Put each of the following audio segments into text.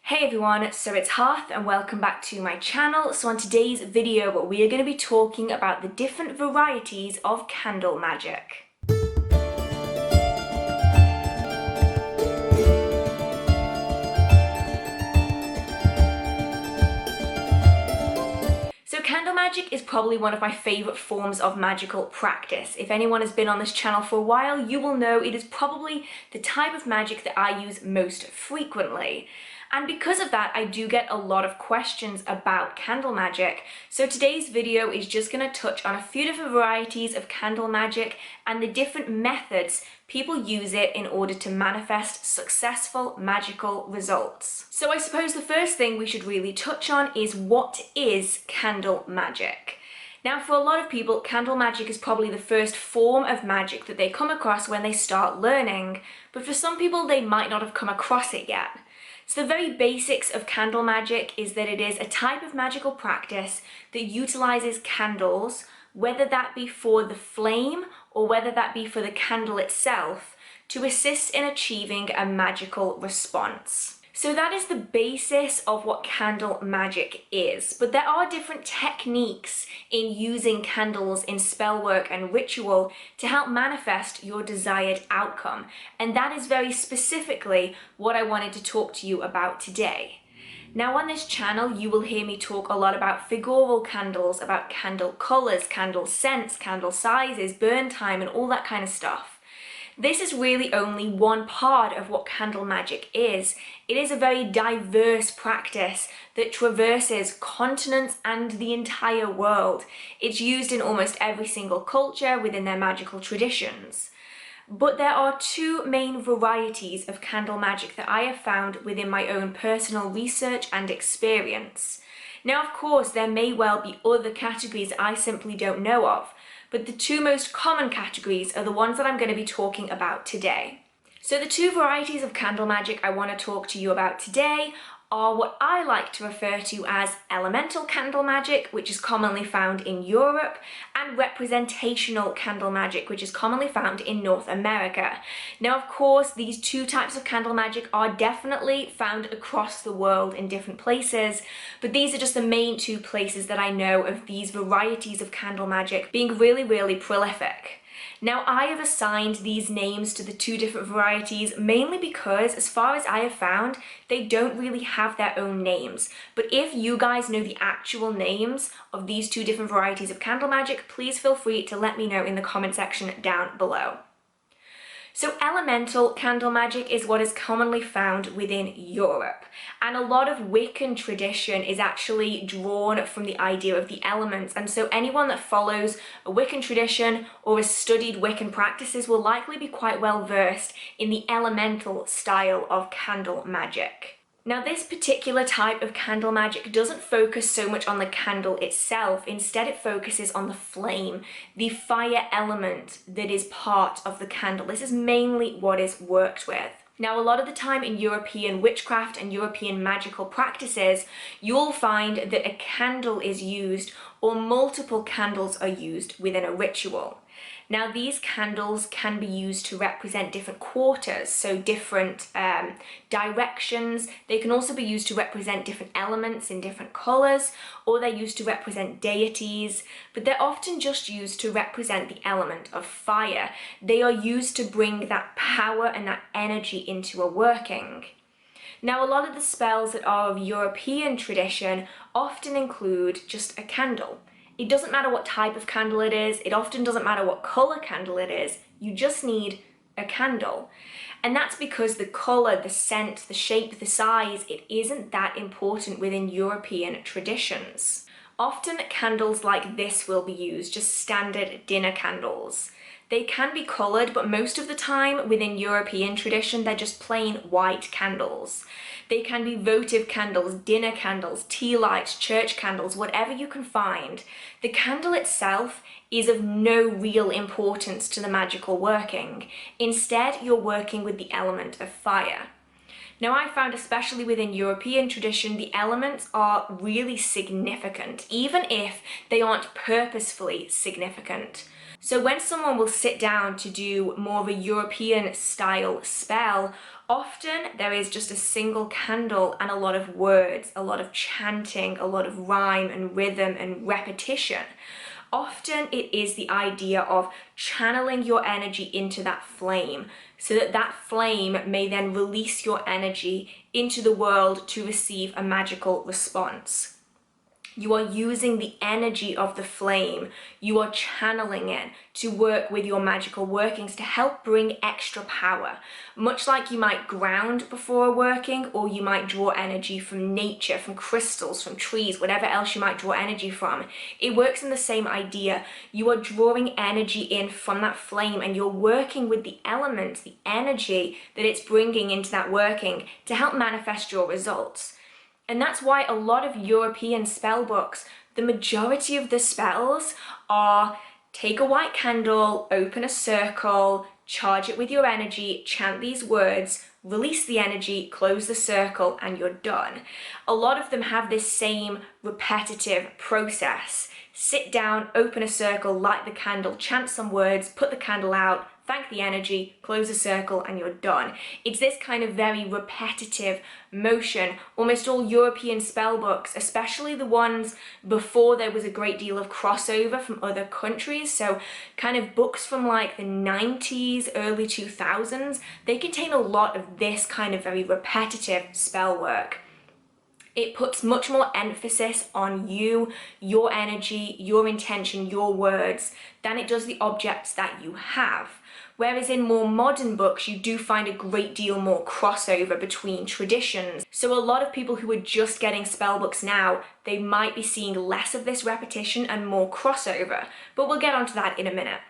Hey everyone, so it's Hearth and welcome back to my channel. So on today's video we are going to be talking about the different varieties of candle magic. So candle magic is probably one of my favourite forms of magical practice. If anyone has been on this channel for a while, you will know it is probably the type of magic that I use most frequently. And because of that, I do get a lot of questions about candle magic. So today's video is just going to touch on a few different varieties of candle magic and the different methods people use it in order to manifest successful magical results. So I suppose the first thing we should really touch on is what is candle magic? Now, for a lot of people, candle magic is probably the first form of magic that they come across when they start learning, but for some people they might not have come across it yet. So the very basics of candle magic is that it is a type of magical practice that utilizes candles, whether that be for the flame or whether that be for the candle itself, to assist in achieving a magical response. So that is the basis of what candle magic is, but there are different techniques in using candles in spell work and ritual to help manifest your desired outcome, and that is very specifically what I wanted to talk to you about today. Now on this channel you will hear me talk a lot about figural candles, about candle colours, candle scents, candle sizes, burn time and all that kind of stuff. This is really only one part of what candle magic is. It is a very diverse practice that traverses continents and the entire world. It's used in almost every single culture within their magical traditions. But there are two main varieties of candle magic that I have found within my own personal research and experience. Now, of course, there may well be other categories I simply don't know of, but the two most common categories are the ones that I'm going to be talking about today. So the two varieties of candle magic I want to talk to you about today are what I like to refer to as elemental candle magic, which is commonly found in Europe, and representational candle magic, which is commonly found in North America. Now, of course, these two types of candle magic are definitely found across the world in different places, but these are just the main two places that I know of these varieties of candle magic being really prolific. Now, I have assigned these names to the two different varieties mainly because, as far as I have found, they don't really have their own names. But if you guys know the actual names of these two different varieties of candle magic, please feel free to let me know in the comment section down below. So elemental candle magic is what is commonly found within Europe, and a lot of Wiccan tradition is actually drawn from the idea of the elements, and so anyone that follows a Wiccan tradition or has studied Wiccan practices will likely be quite well versed in the elemental style of candle magic. Now, this particular type of candle magic doesn't focus so much on the candle itself. Instead, it focuses on the flame, the fire element that is part of the candle. This is mainly what is worked with. Now, a lot of the time in European witchcraft and European magical practices, you'll find that a candle is used or multiple candles are used within a ritual. Now, these candles can be used to represent different quarters, so different directions. They can also be used to represent different elements in different colours, or they're used to represent deities, but they're often just used to represent the element of fire. They are used to bring that power and that energy into a working. Now, a lot of the spells that are of European tradition often include just a candle. It doesn't matter what type of candle it is, it often doesn't matter what colour candle it is, you just need a candle. And that's because the colour, the scent, the shape, the size, it isn't that important within European traditions. Often candles like this will be used, just standard dinner candles. They can be coloured, but most of the time within European tradition, they're just plain white candles. They can be votive candles, dinner candles, tea lights, church candles, whatever you can find. The candle itself is of no real importance to the magical working. Instead, you're working with the element of fire. Now, I found, especially within European tradition, the elements are really significant, even if they aren't purposefully significant. So when someone will sit down to do more of a European style spell, often there is just a single candle and a lot of words, a lot of chanting, a lot of rhyme and rhythm and repetition. Often it is the idea of channeling your energy into that flame, so that that flame may then release your energy into the world to receive a magical response. You are using the energy of the flame, you are channeling it to work with your magical workings to help bring extra power. Much like you might ground before working, or you might draw energy from nature, from crystals, from trees, whatever else you might draw energy from. It works in the same idea. You are drawing energy in from that flame and you're working with the elements, the energy that it's bringing into that working to help manifest your results. And that's why a lot of European spell books, the majority of the spells are take a white candle, open a circle, charge it with your energy, chant these words, release the energy, close the circle, and you're done. A lot of them have this same repetitive process. Sit down, open a circle, light the candle, chant some words, put the candle out, thank the energy, close the circle, and you're done. It's this kind of very repetitive motion. Almost all European spell books, especially the ones before there was a great deal of crossover from other countries, so kind of books from like the 90s, early 2000s, they contain a lot of this kind of very repetitive spell work. It puts much more emphasis on you, your energy, your intention, your words, than it does the objects that you have. Whereas in more modern books, you do find a great deal more crossover between traditions. So a lot of people who are just getting spell books now, they might be seeing less of this repetition and more crossover, but we'll get onto that in a minute.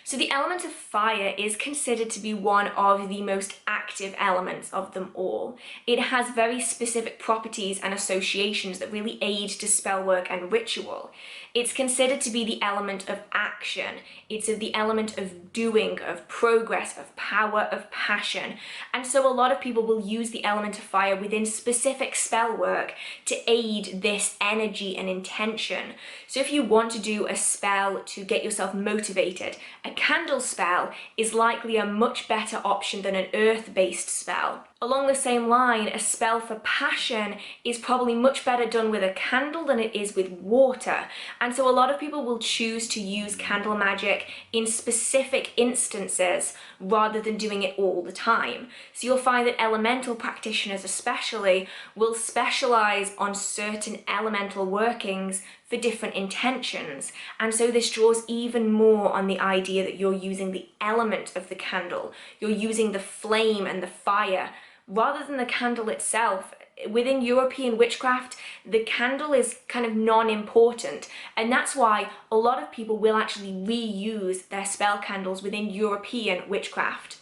So the element of fire is considered to be one of the most active elements of them all. It has very specific properties and associations that really aid to spell work and ritual. It's considered to be the element of action. It's the element of doing, of progress, of power, of passion. And so a lot of people will use the element of fire within specific spell work to aid this energy and intention. So if you want to do a spell to get yourself motivated, a candle spell is likely a much better option than an earth-based spell. Along the same line, a spell for passion is probably much better done with a candle than it is with water. And so a lot of people will choose to use candle magic in specific instances rather than doing it all the time. So you'll find that elemental practitioners especially will specialize on certain elemental workings for different intentions. And so this draws even more on the idea that you're using the element of the candle. You're using the flame and the fire rather than the candle itself. Within European witchcraft, the candle is kind of non-important, and that's why a lot of people will actually reuse their spell candles within European witchcraft.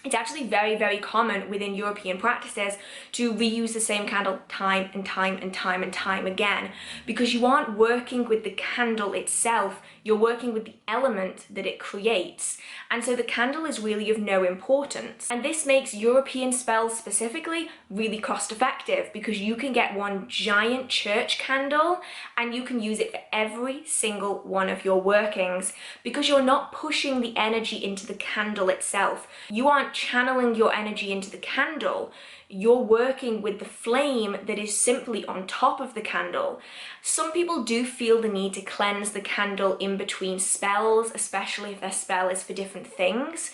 It's actually very, very common within European practices to reuse the same candle time and time and time and time again, because you aren't working with the candle itself, you're working with the element that it creates. And so the candle is really of no importance. And this makes European spells specifically really cost effective, because you can get one giant church candle and you can use it for every single one of your workings, because you're not pushing the energy into the candle itself. You aren't channeling your energy into the candle, you're working with the flame that is simply on top of the candle. Some people do feel the need to cleanse the candle in between spells, especially if their spell is for different things.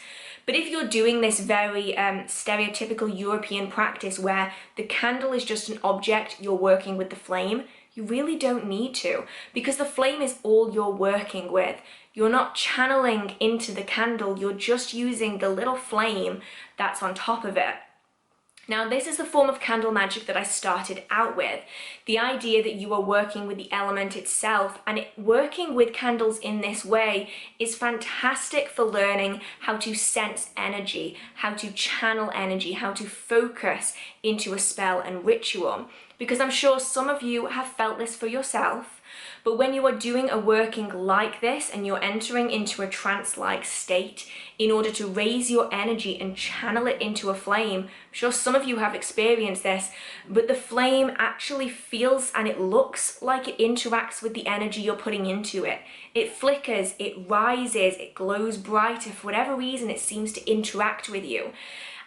But if you're doing this very stereotypical European practice where the candle is just an object, you're working with the flame, you really don't need to, because the flame is all you're working with. You're not channeling into the candle, you're just using the little flame that's on top of it. Now, this is the form of candle magic that I started out with. The idea that you are working with the element itself, and working with candles in this way is fantastic for learning how to sense energy, how to channel energy, how to focus into a spell and ritual. Because I'm sure some of you have felt this for yourself. But when you are doing a working like this and you're entering into a trance-like state in order to raise your energy and channel it into a flame, I'm sure some of you have experienced this, but the flame actually feels and it looks like it interacts with the energy you're putting into it. It flickers, it rises, it glows brighter. For whatever reason, it seems to interact with you.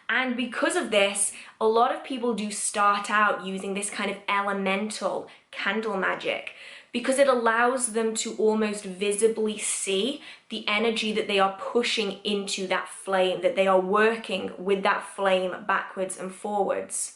And because of this, a lot of people do start out using this kind of elemental candle magic because it allows them to almost visibly see the energy that they are pushing into that flame, that they are working with that flame backwards and forwards.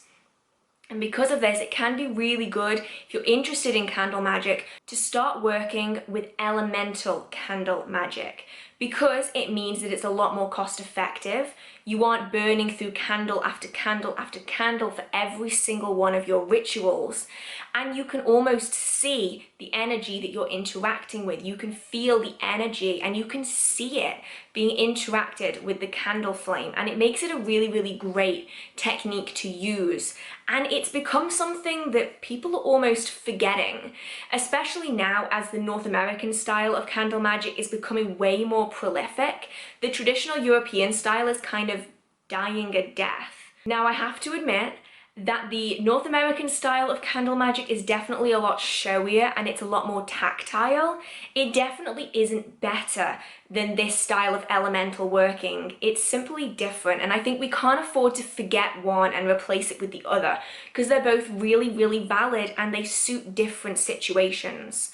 And because of this, it can be really good if you're interested in candle magic to start working with elemental candle magic, because it means that it's a lot more cost effective. You aren't burning through candle after candle after candle for every single one of your rituals. And you can almost see the energy that you're interacting with. You can feel the energy and you can see it being interacted with the candle flame. And it makes it a really, really great technique to use. And it's become something that people are almost forgetting, especially now as the North American style of candle magic is becoming way more prolific. The traditional European style is kind of dying a death. Now, I have to admit that the North American style of candle magic is definitely a lot showier and it's a lot more tactile. It definitely isn't better than this style of elemental working. It's simply different, and I think we can't afford to forget one and replace it with the other because they're both really, really valid and they suit different situations.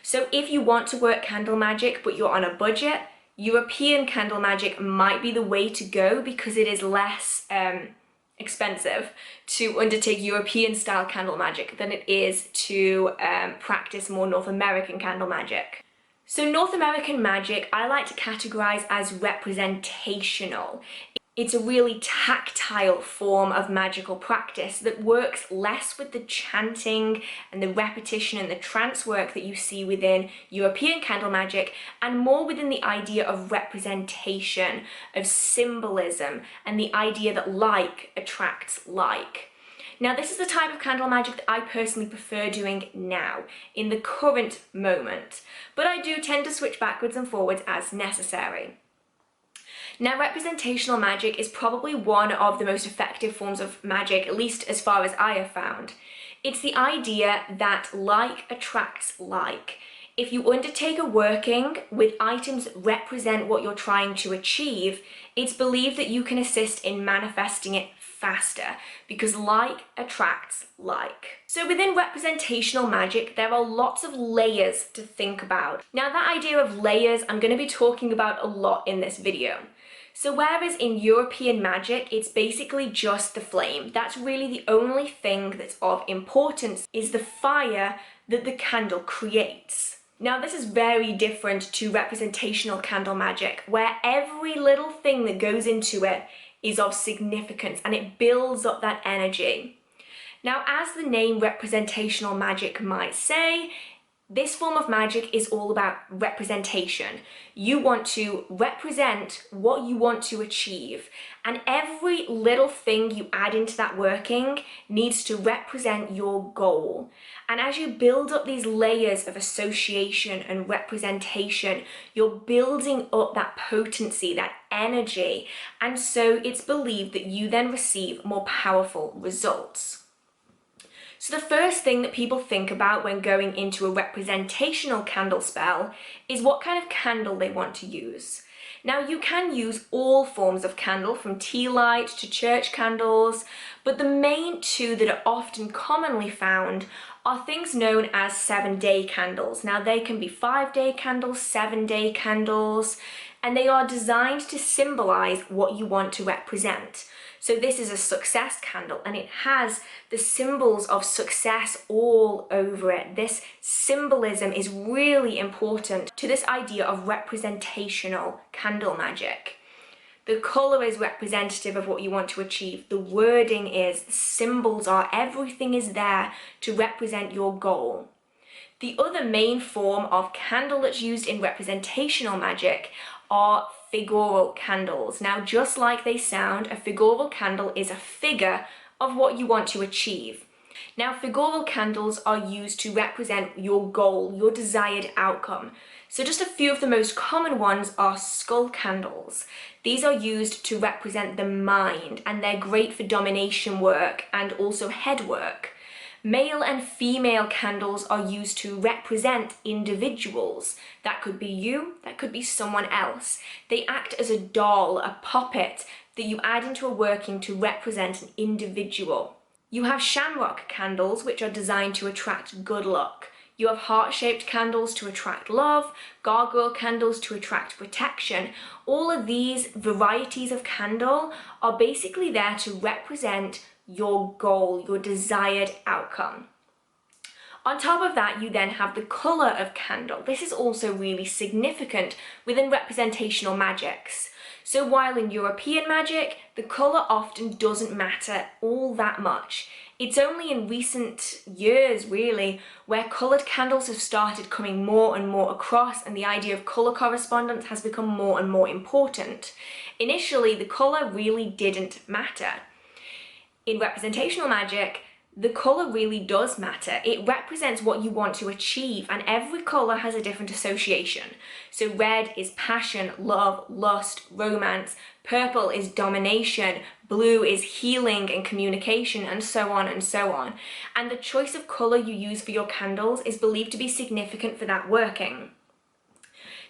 So if you want to work candle magic but you're on a budget, European candle magic might be the way to go because it is less expensive to undertake European style candle magic than it is to practice more North American candle magic. So North American magic I like to categorize as representational. It's a really tactile form of magical practice that works less with the chanting and the repetition and the trance work that you see within European candle magic, and more within the idea of representation, of symbolism, and the idea that like attracts like. Now, this is the type of candle magic that I personally prefer doing now, in the current moment, but I do tend to switch backwards and forwards as necessary. Now, representational magic is probably one of the most effective forms of magic, at least as far as I have found. It's the idea that like attracts like. If you undertake a working with items that represent what you're trying to achieve, it's believed that you can assist in manifesting it faster because like attracts like. So within representational magic, there are lots of layers to think about. Now, that idea of layers I'm going to be talking about a lot in this video. So whereas in European magic, it's basically just the flame. That's really the only thing that's of importance, is the fire that the candle creates. Now, this is very different to representational candle magic, where every little thing that goes into it is of significance and it builds up that energy. Now, as the name representational magic might say, this form of magic is all about representation. You want to represent what you want to achieve, and every little thing you add into that working needs to represent your goal. And as you build up these layers of association and representation, you're building up that potency, that energy, and so it's believed that you then receive more powerful results. So the first thing that people think about when going into a representational candle spell is what kind of candle they want to use. Now, you can use all forms of candle, from tea light to church candles, but the main two that are often commonly found are things known as 7-day candles. Now, they can be 5-day candles, 7-day candles, and they are designed to symbolize what you want to represent. So this is a success candle and it has the symbols of success all over it. This symbolism is really important to this idea of representational candle magic. The color is representative of what you want to achieve. The wording is, the symbols are, everything is there to represent your goal. The other main form of candle that's used in representational magic are figural candles. Now, just like they sound, a figural candle is a figure of what you want to achieve. Now, figural candles are used to represent your goal, your desired outcome. So just a few of the most common ones are skull candles. These are used to represent the mind, and they're great for domination work and also head work. Male and female candles are used to represent individuals. That could be you, that could be someone else. They act as a doll, a puppet that you add into a working to represent an individual. You have shamrock candles, which are designed to attract good luck. You have heart-shaped candles to attract love, gargoyle candles to attract protection. All of these varieties of candle are basically there to represent your goal, your desired outcome. On top of that, you then have the colour of candle. This is also really significant within representational magics. So while in European magic, the colour often doesn't matter all that much. It's only in recent years, really, where coloured candles have started coming more and more across, and the idea of colour correspondence has become more and more important. Initially, the colour really didn't matter. In representational magic, the colour really does matter. It represents what you want to achieve, and every colour has a different association. So red is passion, love, lust, romance. Purple is domination. Blue is healing and communication, and so on and so on. And the choice of colour you use for your candles is believed to be significant for that working.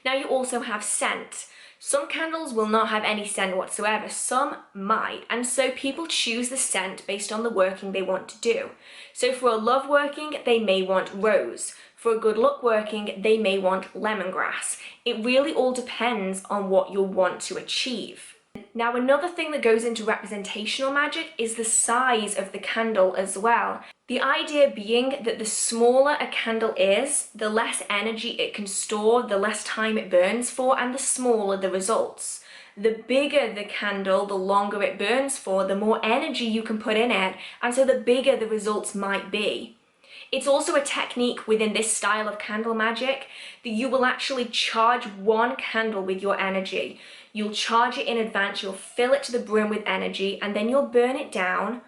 Now you also have scent. Some candles will not have any scent whatsoever, some might, and so people choose the scent based on the working they want to do. So for a love working, they may want rose. For a good luck working, they may want lemongrass. It really all depends on what you want to achieve. Now, another thing that goes into representational magic is the size of the candle as well. The idea being that the smaller a candle is, the less energy it can store, the less time it burns for, and the smaller the results. The bigger the candle, the longer it burns for, the more energy you can put in it, and so the bigger the results might be. It's also a technique within this style of candle magic that you will actually charge one candle with your energy. You'll charge it in advance, you'll fill it to the brim with energy, and then you'll burn it down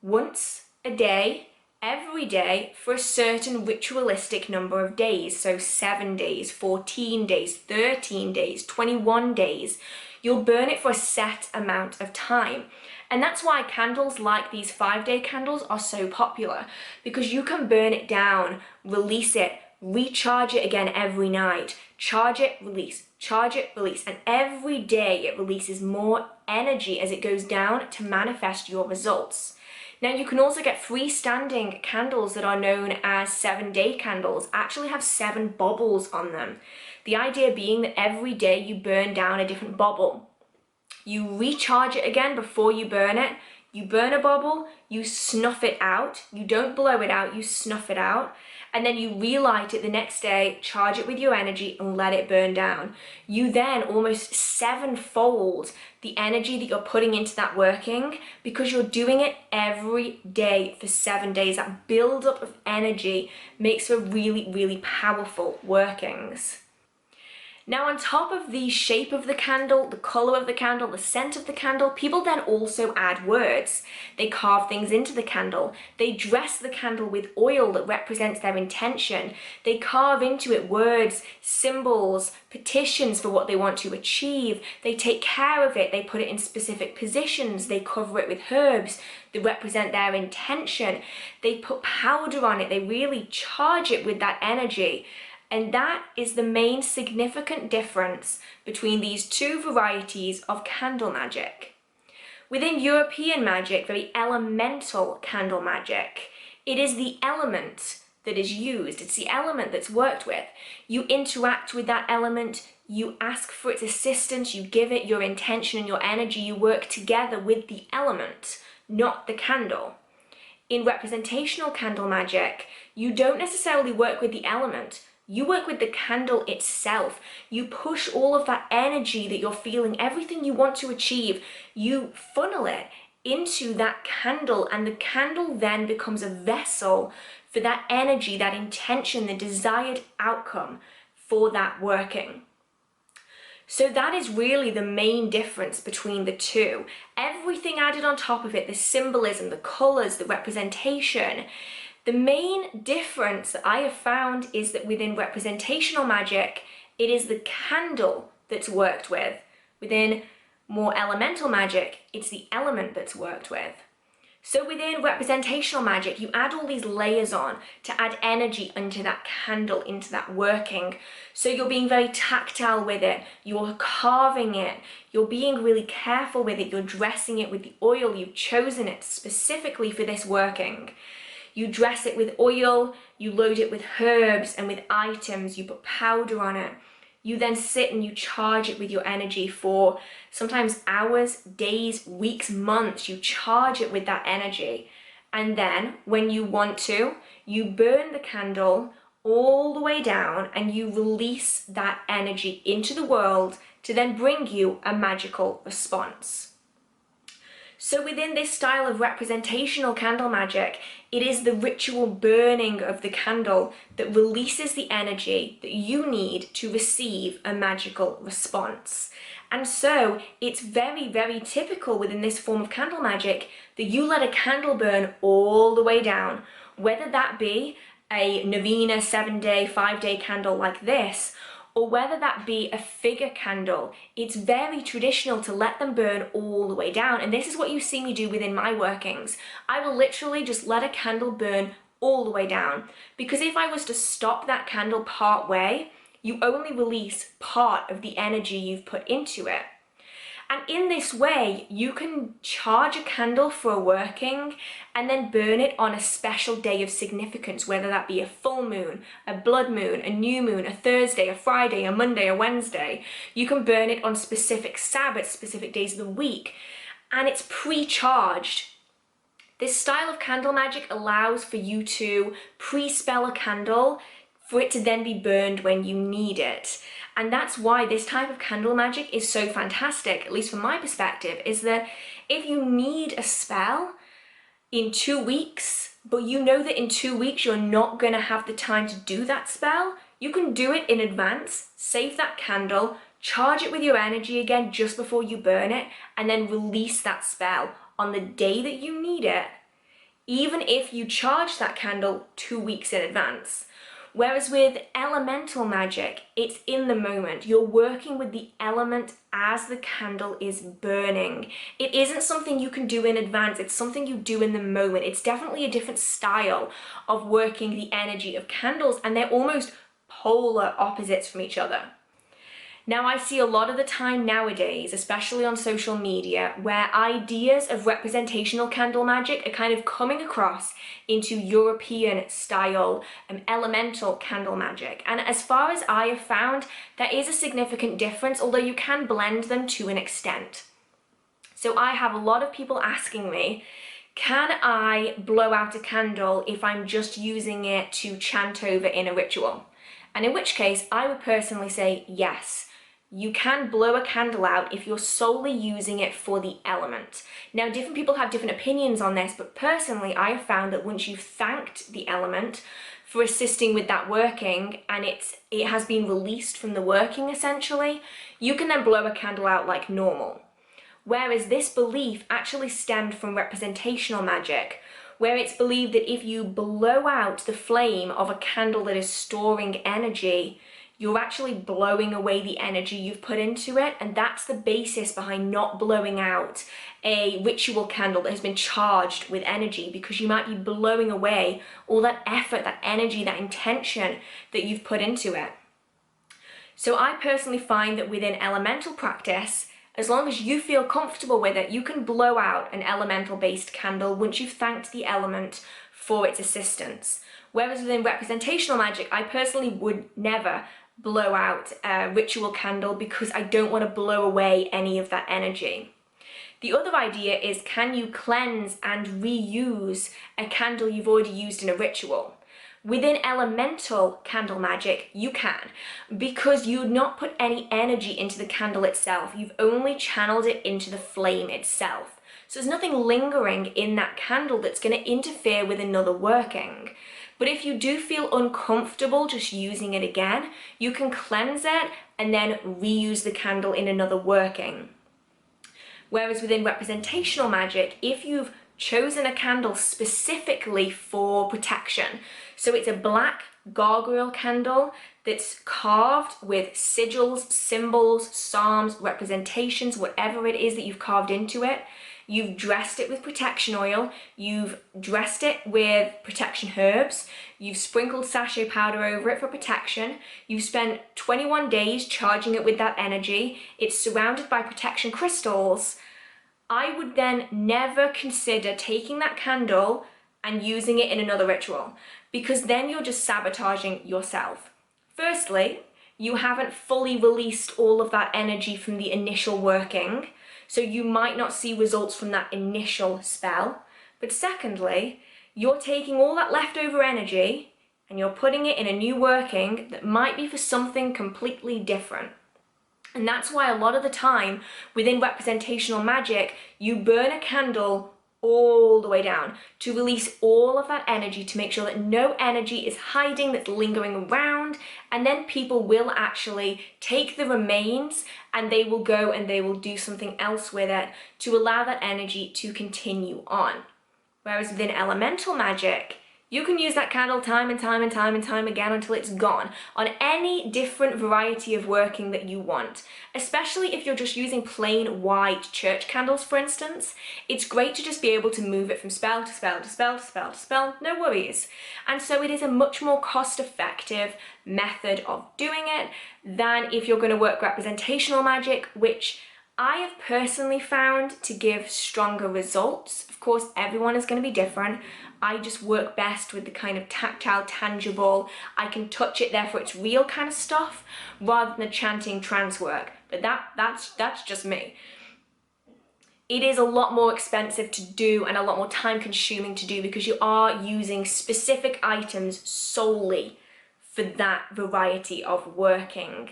once a day, every day, for a certain ritualistic number of days. So 7 days, 14 days, 13 days, 21 days. You'll burn it for a set amount of time. And that's why candles like these 5-day candles are so popular, because you can burn it down, release it, recharge it again every night, charge it, release, and every day it releases more energy as it goes down to manifest your results. Now you can also get freestanding candles that are known as 7-day candles, actually have 7 bubbles on them. The idea being that every day you burn down a different bubble. You recharge it again before you burn it. You burn a bubble, you snuff it out. You don't blow it out, you snuff it out. And then you relight it the next day, charge it with your energy, and let it burn down. You then almost 7-fold the energy that you're putting into that working, because you're doing it every day for 7 days. That build-up of energy makes for really, really powerful workings. Now, on top of the shape of the candle, the colour of the candle, the scent of the candle, people then also add words. They carve things into the candle. They dress the candle with oil that represents their intention. They carve into it words, symbols, petitions for what they want to achieve. They take care of it. They put it in specific positions. They cover it with herbs that represent their intention. They put powder on it. They really charge it with that energy. And that is the main significant difference between these two varieties of candle magic. Within European magic, very elemental candle magic, it is the element that is used. It's the element that's worked with. You interact with that element, you ask for its assistance, you give it your intention and your energy, you work together with the element, not the candle. In representational candle magic, you don't necessarily work with the element. You work with the candle itself. You push all of that energy that you're feeling, everything you want to achieve, you funnel it into that candle, and the candle then becomes a vessel for that energy, that intention, the desired outcome for that working. So that is really the main difference between the two. Everything added on top of it, the symbolism, the colors, the representation. The main difference that I have found is that within representational magic, it is the candle that's worked with. Within more elemental magic, it's the element that's worked with. So within representational magic, you add all these layers on to add energy into that candle, into that working. So you're being very tactile with it, you're carving it, you're being really careful with it, you're dressing it with the oil, you've chosen it specifically for this working. You dress it with oil, you load it with herbs and with items, you put powder on it. You then sit and you charge it with your energy for sometimes hours, days, weeks, months. You charge it with that energy. And then when you want to, you burn the candle all the way down and you release that energy into the world to then bring you a magical response. So within this style of representational candle magic, it is the ritual burning of the candle that releases the energy that you need to receive a magical response. And so it's very, very typical within this form of candle magic that you let a candle burn all the way down, whether that be a novena 7-day, 5-day candle like this, or whether that be a figure candle. It's very traditional to let them burn all the way down. And this is what you see me do within my workings. I will literally just let a candle burn all the way down. Because if I was to stop that candle part way, you only release part of the energy you've put into it. And in this way, you can charge a candle for a working and then burn it on a special day of significance, whether that be a full moon, a blood moon, a new moon, a Thursday, a Friday, a Monday, a Wednesday. You can burn it on specific Sabbaths, specific days of the week, and it's pre-charged. This style of candle magic allows for you to pre-spell a candle for it to then be burned when you need it. And that's why this type of candle magic is so fantastic, at least from my perspective, is that if you need a spell in 2 weeks, but you know that in 2 weeks you're not going to have the time to do that spell, you can do it in advance, save that candle, charge it with your energy again just before you burn it, and then release that spell on the day that you need it, even if you charge that candle 2 weeks in advance. Whereas with elemental magic, it's in the moment. You're working with the element as the candle is burning. It isn't something you can do in advance, it's something you do in the moment. It's definitely a different style of working the energy of candles, and they're almost polar opposites from each other. Now, I see a lot of the time nowadays, especially on social media, where ideas of representational candle magic are kind of coming across into European style elemental candle magic. And as far as I have found, there is a significant difference, although you can blend them to an extent. So I have a lot of people asking me, can I blow out a candle if I'm just using it to chant over in a ritual? And in which case, I would personally say yes. You can blow a candle out if you're solely using it for the element. Now, different people have different opinions on this, but personally, I have found that once you've thanked the element for assisting with that working and it has been released from the working essentially, you can then blow a candle out like normal. Whereas this belief actually stemmed from representational magic, where it's believed that if you blow out the flame of a candle that is storing energy, you're actually blowing away the energy you've put into it, and that's the basis behind not blowing out a ritual candle that has been charged with energy, because you might be blowing away all that effort, that energy, that intention that you've put into it. So I personally find that within elemental practice, as long as you feel comfortable with it, you can blow out an elemental based candle once you've thanked the element for its assistance. Whereas within representational magic, I personally would never blow out a ritual candle because I don't want to blow away any of that energy. The other idea is, can you cleanse and reuse a candle you've already used in a ritual? Within elemental candle magic, you can, because you've not put any energy into the candle itself. You've only channeled it into the flame itself. So there's nothing lingering in that candle that's going to interfere with another working. But if you do feel uncomfortable just using it again, you can cleanse it and then reuse the candle in another working. Whereas within representational magic, if you've chosen a candle specifically for protection, so it's a black gargoyle candle that's carved with sigils, symbols, psalms, representations, whatever it is that you've carved into it. You've dressed it with protection oil, you've dressed it with protection herbs, you've sprinkled sachet powder over it for protection, you've spent 21 days charging it with that energy, it's surrounded by protection crystals. I would then never consider taking that candle and using it in another ritual, because then you're just sabotaging yourself. Firstly, you haven't fully released all of that energy from the initial working, so you might not see results from that initial spell. But secondly, you're taking all that leftover energy and you're putting it in a new working that might be for something completely different. And that's why a lot of the time within representational magic, you burn a candle all the way down to release all of that energy, to make sure that no energy is hiding, that's lingering around, and then people will actually take the remains and they will go and they will do something else with it to allow that energy to continue on. Whereas within elemental magic, you can use that candle time and time and time and time again until it's gone on any different variety of working that you want. Especially if you're just using plain white church candles, for instance. It's great to just be able to move it from spell to spell to spell to spell to spell, no worries. And so it is a much more cost-effective method of doing it than if you're going to work representational magic, which I have personally found to give stronger results. Of course, everyone is going to be different. I just work best with the kind of tactile, tangible, I can touch it, therefore it's real kind of stuff, rather than the chanting trance work. But that's just me. It is a lot more expensive to do and a lot more time consuming to do, because you are using specific items solely for that variety of working.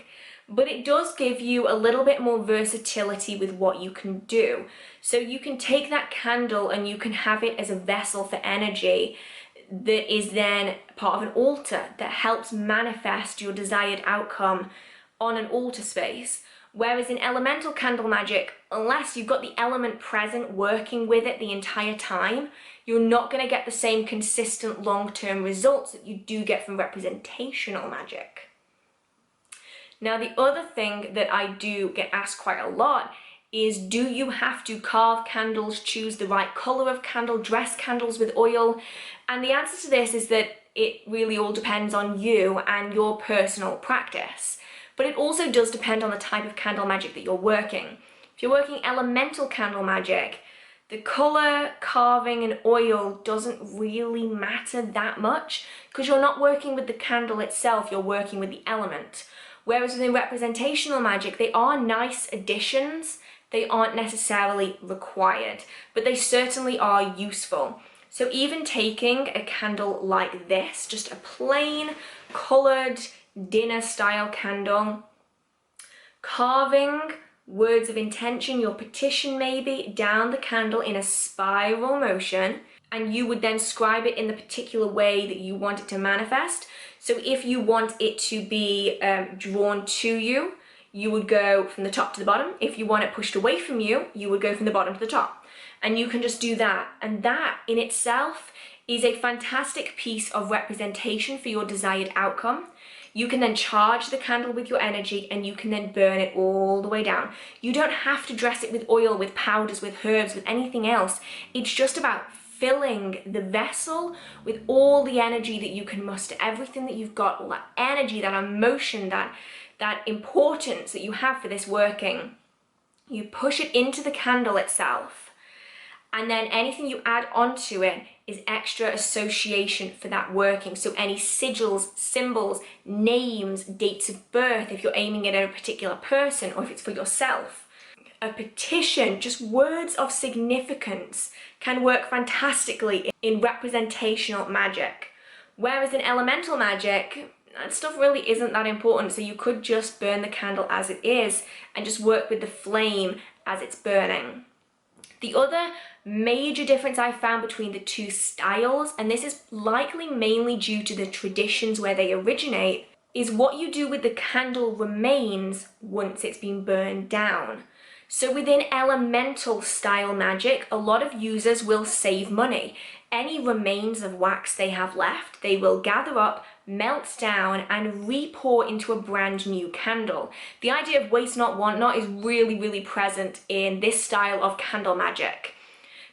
But it does give you a little bit more versatility with what you can do. So you can take that candle and you can have it as a vessel for energy that is then part of an altar that helps manifest your desired outcome on an altar space. Whereas in elemental candle magic, unless you've got the element present working with it the entire time, you're not going to get the same consistent long-term results that you do get from representational magic. Now, the other thing that I do get asked quite a lot is, do you have to carve candles, choose the right color of candle, dress candles with oil? And the answer to this is that it really all depends on you and your personal practice. But it also does depend on the type of candle magic that you're working. If you're working elemental candle magic, the color, carving and oil doesn't really matter that much, because you're not working with the candle itself, you're working with the element. Whereas within representational magic, they are nice additions, they aren't necessarily required, but they certainly are useful. So even taking a candle like this, just a plain coloured dinner style candle, carving words of intention, your petition maybe, down the candle in a spiral motion, and you would then scribe it in the particular way that you want it to manifest. So if you want it to be drawn to you, you would go from the top to the bottom. If you want it pushed away from you, you would go from the bottom to the top. And you can just do that. And that in itself is a fantastic piece of representation for your desired outcome. You can then charge the candle with your energy and you can then burn it all the way down. You don't have to dress it with oil, with powders, with herbs, with anything else. It's just about filling the vessel with all the energy that you can muster, everything that you've got, all that energy, that emotion, that importance that you have for this working. You push it into the candle itself, and then anything you add onto it is extra association for that working. So any sigils, symbols, names, dates of birth, if you're aiming it at a particular person or if it's for yourself. A petition, just words of significance, can work fantastically in representational magic. Whereas in elemental magic, that stuff really isn't that important, so you could just burn the candle as it is and just work with the flame as it's burning. The other major difference I found between the two styles, and this is likely mainly due to the traditions where they originate, is what you do with the candle remains once it's been burned down. So within elemental style magic, a lot of users will save money. Any remains of wax they have left, they will gather up, melt down, and re-pour into a brand new candle. The idea of waste not, want not is really present in this style of candle magic.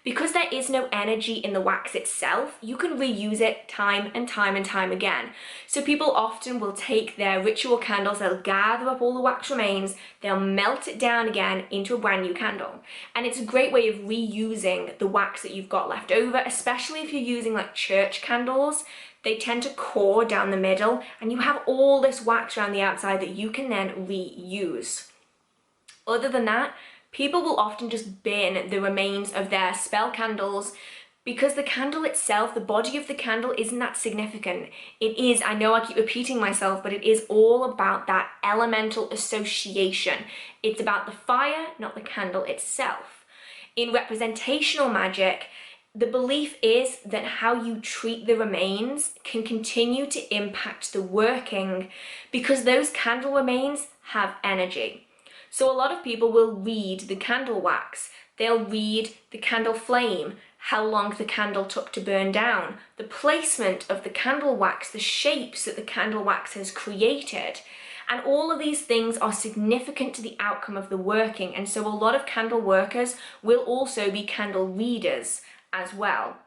Because there is no energy in the wax itself, you can reuse it time and time again. So people often will take their ritual candles, they'll gather up all the wax remains, they'll melt it down again into a brand new candle. And it's a great way of reusing the wax that you've got left over, especially if you're using like church candles. They tend to core down the middle and you have all this wax around the outside that you can then reuse. Other than that, people will often just bin the remains of their spell candles because the candle itself, the body of the candle, isn't that significant. It is, I know I keep repeating myself, but it is all about that elemental association. It's about the fire, not the candle itself. In representational magic, the belief is that how you treat the remains can continue to impact the working because those candle remains have energy. So a lot of people will read the candle wax, they'll read the candle flame, how long the candle took to burn down, the placement of the candle wax, the shapes that the candle wax has created. And all of these things are significant to the outcome of the working. And so a lot of candle workers will also be candle readers as well.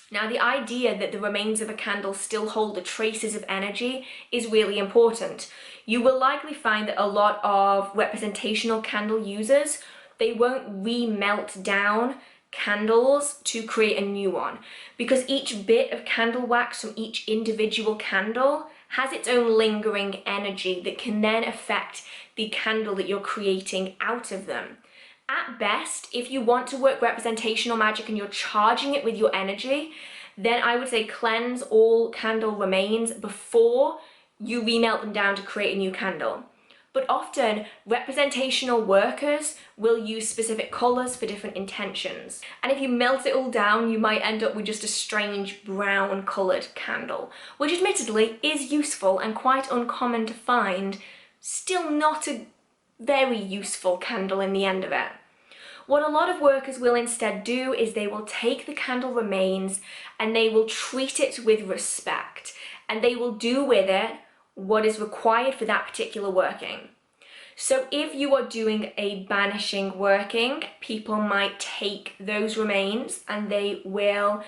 Now, the idea that the remains of a candle still hold the traces of energy is really important. You will likely find that a lot of representational candle users, they won't remelt down candles to create a new one because each bit of candle wax from each individual candle has its own lingering energy that can then affect the candle that you're creating out of them. At best, if you want to work representational magic and you're charging it with your energy, then I would say cleanse all candle remains before you remelt them down to create a new candle. But often, representational workers will use specific colours for different intentions. And if you melt it all down, you might end up with just a strange brown coloured candle, which admittedly is useful and quite uncommon to find, still not a very useful candle in the end of it. What a lot of workers will instead do is they will take the candle remains and they will treat it with respect and they will do with it what is required for that particular working. So if you are doing a banishing working, people might take those remains and they will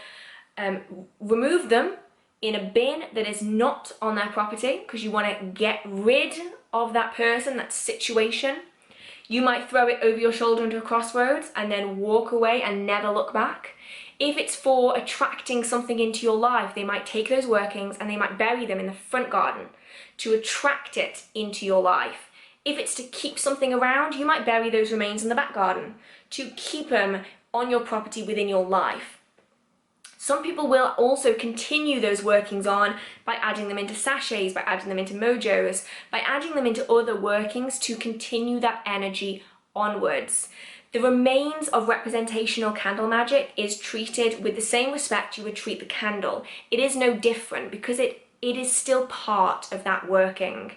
remove them in a bin that is not on their property because you want to get rid of that person, that situation. You might throw it over your shoulder into a crossroads and then walk away and never look back. If it's for attracting something into your life, they might take those workings and they might bury them in the front garden to attract it into your life. If it's to keep something around, you might bury those remains in the back garden to keep them on your property within your life. Some people will also continue those workings on by adding them into sachets, by adding them into mojos, by adding them into other workings to continue that energy onwards. The remains of representational candle magic is treated with the same respect you would treat the candle. It is no different because it is still part of that working.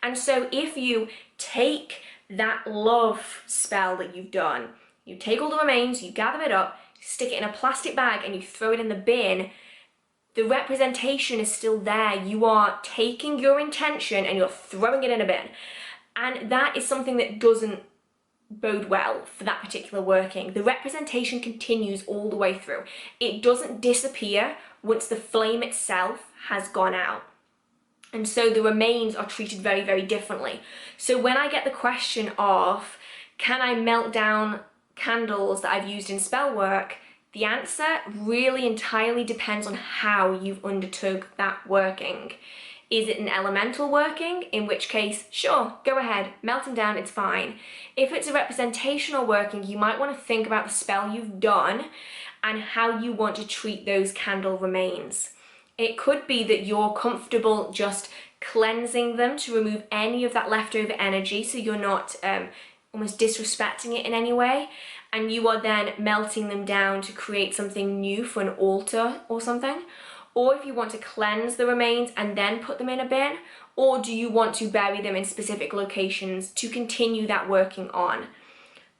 And so if you take that love spell that you've done, you take all the remains, you gather it up, stick it in a plastic bag and you throw it in the bin, the representation is still there. You are taking your intention and you're throwing it in a bin. And that is something that doesn't bode well for that particular working. The representation continues all the way through. It doesn't disappear once the flame itself has gone out. And so the remains are treated very differently. So when I get the question of, can I melt down candles that I've used in spell work, the answer really entirely depends on how you've undertook that working. Is it an elemental working? In which case, sure, go ahead, melt them down, it's fine. If it's a representational working, you might want to think about the spell you've done and how you want to treat those candle remains. It could be that you're comfortable just cleansing them to remove any of that leftover energy so you're not almost disrespecting it in any way. and you are then melting them down to create something new for an altar or something, or if you want to cleanse the remains and then put them in a bin, or do you want to bury them in specific locations to continue that working on.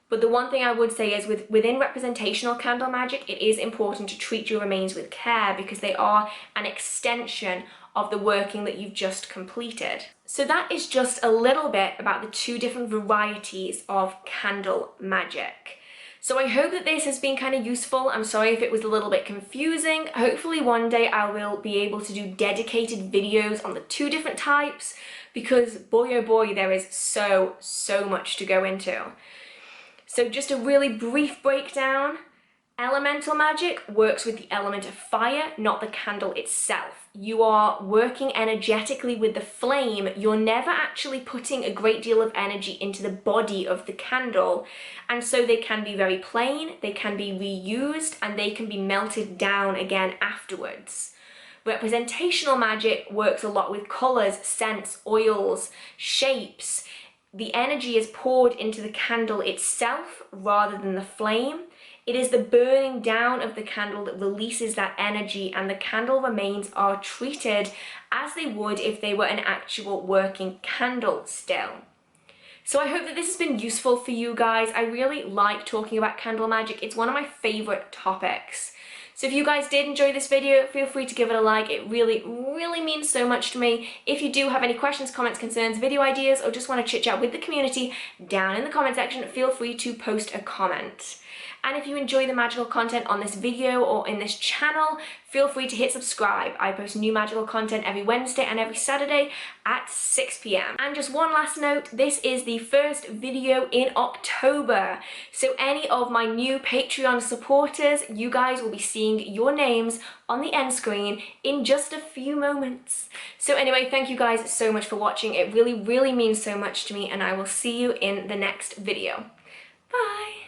But the one thing I would say is within representational candle magic, it is important to treat your remains with care because they are an extension of the working that you've just completed. So that is just a little bit about the two different varieties of candle magic. So I hope that this has been kind of useful. I'm sorry if it was a little bit confusing. Hopefully one day I will be able to do dedicated videos on the two different types because boy oh boy, there is so much to go into. So just a really brief breakdown. Elemental magic works with the element of fire, not the candle itself. You are working energetically with the flame. You're never actually putting a great deal of energy into the body of the candle. And so they can be very plain, they can be reused, and they can be melted down again afterwards. Representational magic works a lot with colours, scents, oils, shapes. The energy is poured into the candle itself rather than the flame. It is the burning down of the candle that releases that energy, and the candle remains are treated as they would if they were an actual working candle still. So I hope that this has been useful for you guys. I really like talking about candle magic. It's one of my favourite topics. So if you guys did enjoy this video, feel free to give it a like. It really means so much to me. If you do have any questions, comments, concerns, video ideas, or just want to chit chat with the community, down in the comment section, feel free to post a comment. And if you enjoy the magical content on this video or in this channel, feel free to hit subscribe. I post new magical content every Wednesday and every Saturday at 6 p.m. And just one last note, this is the first video in October. So any of my new Patreon supporters, you guys will be seeing your names on the end screen in just a few moments. So anyway, thank you guys so much for watching. It really means so much to me, and I will see you in the next video. Bye!